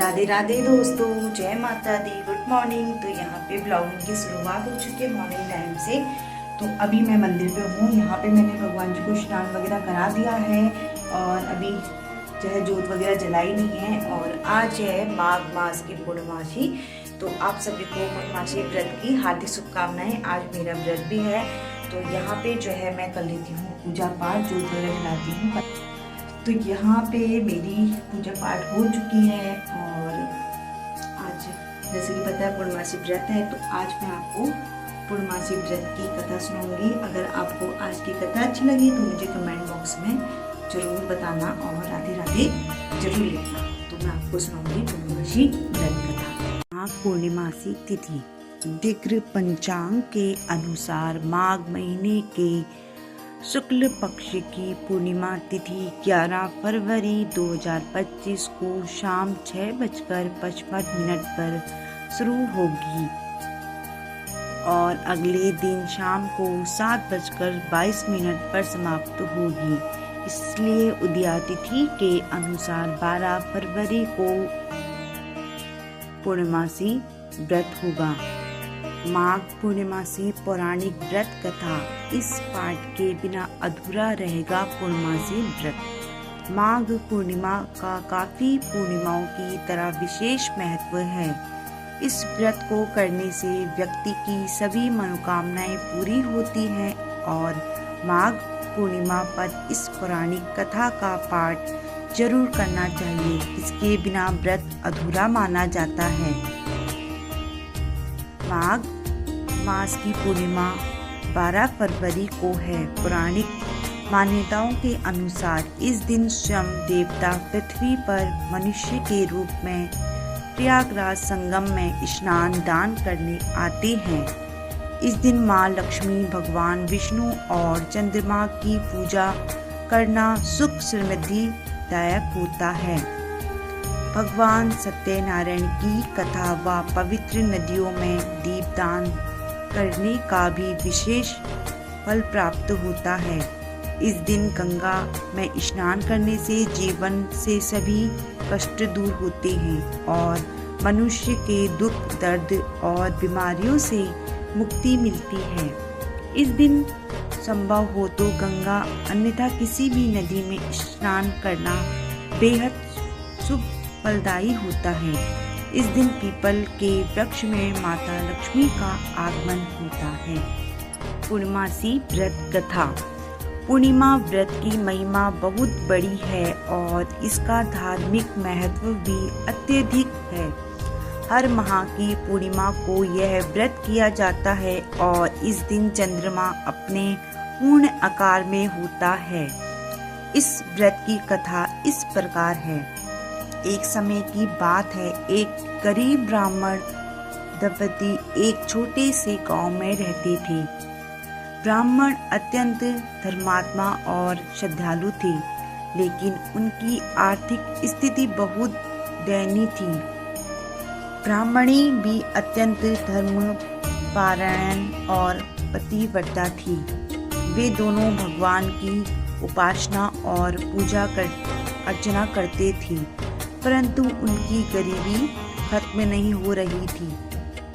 राधे राधे दोस्तों, जय माता दी, गुड मॉर्निंग। तो यहाँ पे ब्लॉगिंग की शुरुआत हो चुकी है मॉर्निंग टाइम से। तो अभी मैं मंदिर पे हूँ। यहाँ पे मैंने भगवान जी को स्नान वगैरह करा दिया है और अभी जो है जोत वगैरह जलाई नहीं है। और आज है माघ मास की पूर्णमासी। तो आप सभी को पूर्णमासी व्रत की हार्दिक शुभकामनाएं। आज मेरा व्रत भी है। तो यहाँ पे जो है मैं कर लेती हूँ पूजा पाठ, जोत वगैरह जलाती हूँ। तो यहाँ पे मेरी पूजा पाठ हो चुकी है और आज जैसे कि पता है पूर्णमासी व्रत है। तो आज मैं आपको पूर्णमासी व्रत की कथा सुनाऊंगी। अगर आपको आज की कथा अच्छी लगी तो मुझे कमेंट बॉक्स में ज़रूर बताना और राधे राधे जरूर लिखना। तो मैं आपको सुनाऊंगी पूर्णमासी व्रत कथा। माघ पूर्णिमासी तिथि दिग्र पंचांग के अनुसार माघ महीने के शुक्ल पक्ष की पूर्णिमा तिथि 11 फरवरी 2025 को शाम 6:55 पर शुरू होगी और अगले दिन शाम को 7:22 पर समाप्त होगी। इसलिए उदया तिथि के अनुसार 12 फरवरी को पूर्णमासी व्रत होगा। माघ पूर्णिमासी पौराणिक व्रत कथा। इस पाठ के बिना अधूरा रहेगा पूर्णमासी व्रत। माघ पूर्णिमा का काफी पूर्णिमाओं की तरह विशेष महत्व है। इस व्रत को करने से व्यक्ति की सभी मनोकामनाएं पूरी होती हैं और माघ पूर्णिमा पर इस पौराणिक कथा का पाठ जरूर करना चाहिए। इसके बिना व्रत अधूरा माना जाता है। माघ मास की पूर्णिमा 12 फरवरी को है। पौराणिक मान्यताओं के अनुसार इस दिन स्वयं देवता पृथ्वी पर मनुष्य के रूप में प्रयागराज संगम में स्नान दान करने आते हैं। इस दिन मां लक्ष्मी, भगवान विष्णु और चंद्रमा की पूजा करना सुख समृद्धि दायक होता है। भगवान सत्यनारायण की कथा व पवित्र नदियों में दीपदान करने का भी विशेष फल प्राप्त होता है। इस दिन गंगा में स्नान करने से जीवन से सभी कष्ट दूर होते हैं और मनुष्य के दुख, दर्द और बीमारियों से मुक्ति मिलती है। इस दिन संभव हो तो गंगा अन्यथा किसी भी नदी में स्नान करना बेहद शुभ फलदायी होता है। इस दिन पीपल के वृक्ष में माता लक्ष्मी का आगमन होता है। पूर्णमासी व्रत कथा। पूर्णिमा व्रत की महिमा बहुत बड़ी है और इसका धार्मिक महत्व भी अत्यधिक है। हर माह की पूर्णिमा को यह व्रत किया जाता है और इस दिन चंद्रमा अपने पूर्ण आकार में होता है। इस व्रत की कथा इस प्रकार है। एक समय की बात है, एक गरीब ब्राह्मण दंपति एक छोटे से गांव में रहते थे। ब्राह्मण अत्यंत धर्मात्मा और श्रद्धालु थे, लेकिन उनकी आर्थिक स्थिति बहुत दयनीय थी। ब्राह्मणी भी अत्यंत धर्मपरायण और पतिव्रता थी। वे दोनों भगवान की उपासना और पूजा अर्चना करते थे, परंतु उनकी गरीबी खत्म नहीं हो रही थी।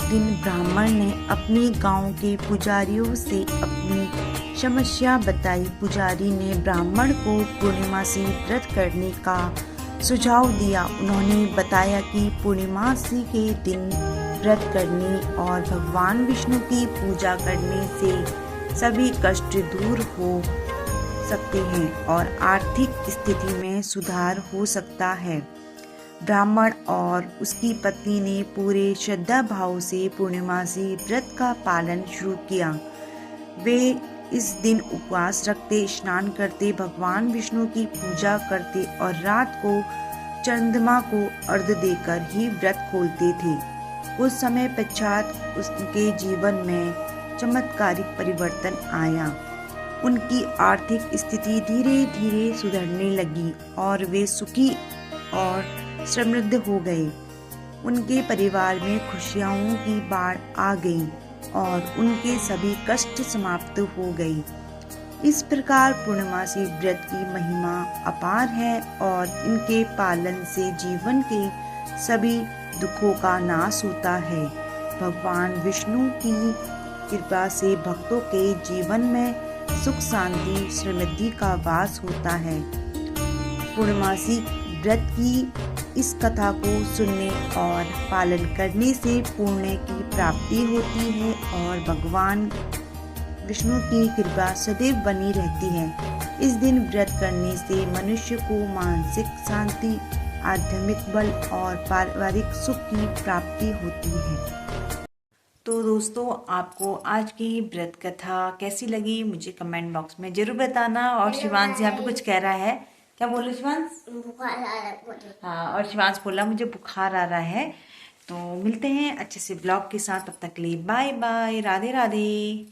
दिन ब्राह्मण ने अपने गांव के पुजारियों से अपनी समस्या बताई। पुजारी ने ब्राह्मण को पूर्णिमासी व्रत करने का सुझाव दिया। उन्होंने बताया कि पूर्णिमासी के दिन व्रत करने और भगवान विष्णु की पूजा करने से सभी कष्ट दूर हो सकते हैं और आर्थिक स्थिति में सुधार हो सकता है। ब्राह्मण और उसकी पत्नी ने पूरे श्रद्धा भाव से पूर्णिमासी व्रत का पालन शुरू किया। वे इस दिन उपवास रखते, स्नान करते, भगवान विष्णु की पूजा करते और रात को चंद्रमा को अर्घ्य देकर ही व्रत खोलते थे। कुछ समय पश्चात उनके जीवन में चमत्कारिक परिवर्तन आया। उनकी आर्थिक स्थिति धीरे धीरे सुधरने लगी और वे सुखी और समृद्ध हो गए। उनके परिवार में खुशियों की बाढ़ आ गई और उनके सभी कष्ट समाप्त हो गए। इस प्रकार पूर्णमासी व्रत की महिमा अपार है और इनके पालन से जीवन के सभी दुखों का नाश होता है। भगवान विष्णु की कृपा से भक्तों के जीवन में सुख शांति समृद्धि का वास होता है। पूर्णमासी व्रत की इस कथा को सुनने और पालन करने से पुण्य की प्राप्ति होती है और भगवान विष्णु की कृपा सदैव बनी रहती है। इस दिन व्रत करने से मनुष्य को मानसिक शांति, आध्यात्मिक बल और पारिवारिक सुख की प्राप्ति होती है। तो दोस्तों, आपको आज की व्रत कथा कैसी लगी मुझे कमेंट बॉक्स में जरूर बताना। और शिवांश यहाँ पे कुछ कह रहा है। क्या बोले शिवांश? बुखार आ रहा है। हाँ, और शिवांश बोला मुझे बुखार आ रहा है। तो मिलते हैं अच्छे से ब्लॉग के साथ, तब तक के लिए बाय बाय, राधे राधे।